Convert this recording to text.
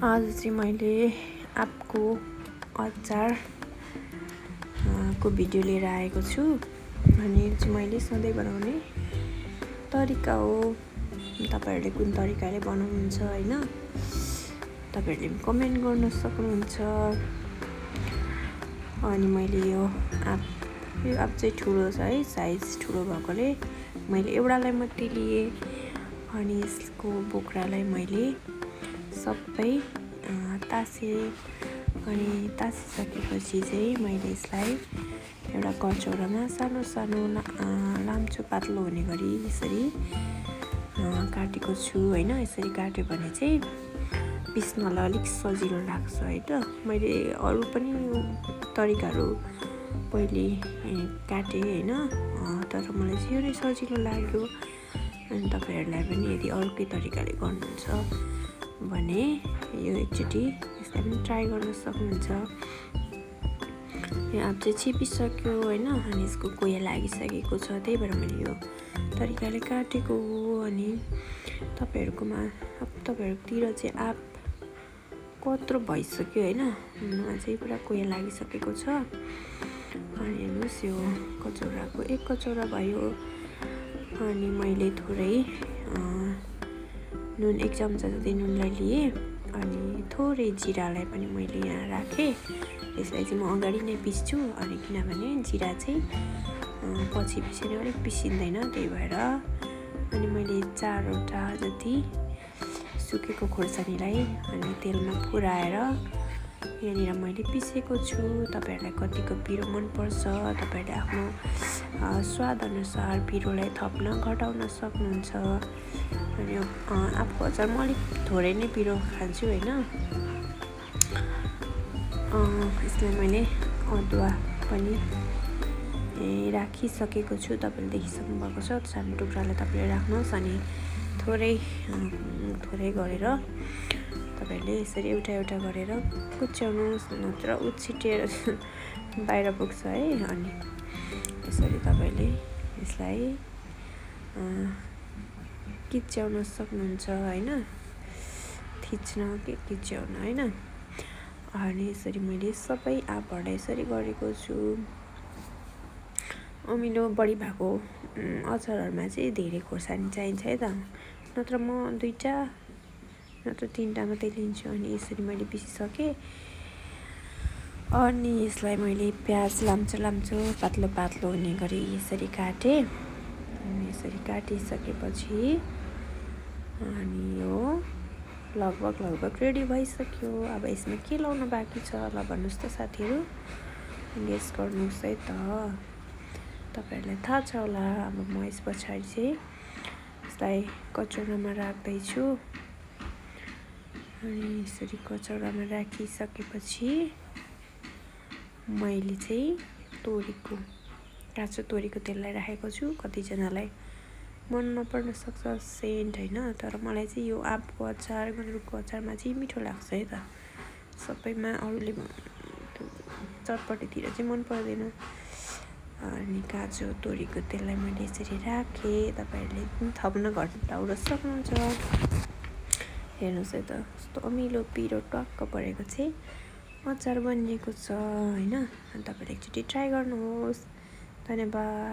आज चाहिँ मैले आँपको अचार को भिडियो लिएर आएको छु। अनि यो चाहिँ मैले सधैँ बनाउने तरिका हो। तपाईहरुले कुन तरिकाले बनाउनुहुन्छ हैन, तपाईहरुले कमेन्ट गर्न सक्नुहुन्छ। अनि मैले यो आँप चाहिँ ठुलो छ है, साइज ठुलो भएकोले मैले एउटालाई मात्रै लिए। अनि यसको बोक्रालाई मैले सबै तासेँ। अनि तासिसकेपछि चाहिँ मैले यसलाई एउटा कचौरामा सानो सानो लाम्चो पातलो हुने गरी यसरी काटेको छु हैन। यसरी काट्यो भने चाहिँ पिस्नलाई अलिक सजिलो लाग्छ है त। मैले अरू पनि तरिकाहरू पहिले काटेँ हैन, तर मलाई चाहिँ यो नै सजिलो लाग्यो। अनि तपाईहरुलाई पनि यदि अर्कै तरिकाले गर्नुहुन्छ भने यो एकचोटि यसलाई पनि ट्राई गर्न सक्नुहुन्छ। यो आँप चाहिँ छिपिसक्यो हैन, अनि यसको कोया लागिसकेको छ, त्यही भएर मैले यो तरिकाले काटेको हो। अनि तपाईहरुतिर चाहिँ आँप कत्रो भइसक्यो हैन, नुनमा चाहिँ पुरा कोया लागिसकेको छ। अनि हेर्नुस् यो कचौराको एक कचौरा भयो। अनि मैले थोरै नुन, एक चम्चा जति नुनलाई लिएँ। अनि थोरै जिरालाई पनि मैले यहाँ राखेँ। यसलाई चाहिँ म अगाडि नै पिस्छु, अनि किनभने जिरा चाहिँ पछि पिस्यो अलिक पिसिँदैन, त्यही भएर। अनि मैले 4वटा जति सुकेको खोर्सानीलाई अनि तेलमा फुराएर यहाँनिर मैले पिसेको छु। तपाईहरुलाई कतिको पिरो मनपर्छ, तपाईहरुले आफ्नो स्वाद अनुसार पिरोलाई थप्न घटाउन सक्नुहुन्छ। अनि आँपको अचार म अलिक थोरै नै पिरो खान्छु हैन। यसलाई मैले अदुवा पनि राखिसकेको छु। तपाईले देखिसक्नु भएको छ। सानो टुक्रालाई तपाईले राख्नुहोस्। अनि थोरै गरेर तपाईले यसरी एउटा गरेर कुच्याउनुहोस्, नत्र उछिटेर बाहिर पुग्छ है। अनि यसरी तपाईले यसलाई किच्याउन सक्नुहुन्छ हैन, किच्याउन हैन। अनि यसरी मैले सबै आँपहरुलाई यसरी गरेको छु। अमिलो बढी भएको अचारहरुमा चाहिँ धेरै खोर्सानी चाहिन्छ है त, नत्र म 2टा नत्र 3टा मात्रै लिन्छु। अनि यसरी मैले पिसिसकेँ। अनि यसलाई मैले प्याज लाम्चो पातलो हुने गरी यसरी काटेँ। अनि यसरी काटिसकेपछि अनि यो लगभग रेडी भइसक्यो। अब यसमा के लाउनु बाँकी छ ल भन्नुस् त साथीहरु, गेस गर्नुस् है त। तपाईहरुलाई थाहा छ होला। अब म यस पछाडि चाहिँ यसलाई कचौरामा राख्दैछु। अनि यसरी कचौरामा राखिसकेपछि मैले चाहिँ काँचो तोरीको तेललाई राखेको छु। कतिजनालाई मन नपर्न सक्छ सेन्ट हैन, तर मलाई चाहिँ यो आँपको अचार, गुन्द्रुकको अचारमा चाहिँ मिठो लाग्छ है त। सबैमा अरूले चटपटीतिर चाहिँ मन पर्दैन। अनि काँचो तोरीको तेललाई मैले यसरी राखेँ। तपाईहरुले थप्न घटाउन सक्नुहुन्छ। हेर्नुस् है त, कस्तो अमिलो पिरो टक्क परेको चाहिँ अचार बनिएको छ हैन। अनि तपाईले एकचोटि ट्राई गर्नुहोस्। धन्यवाद।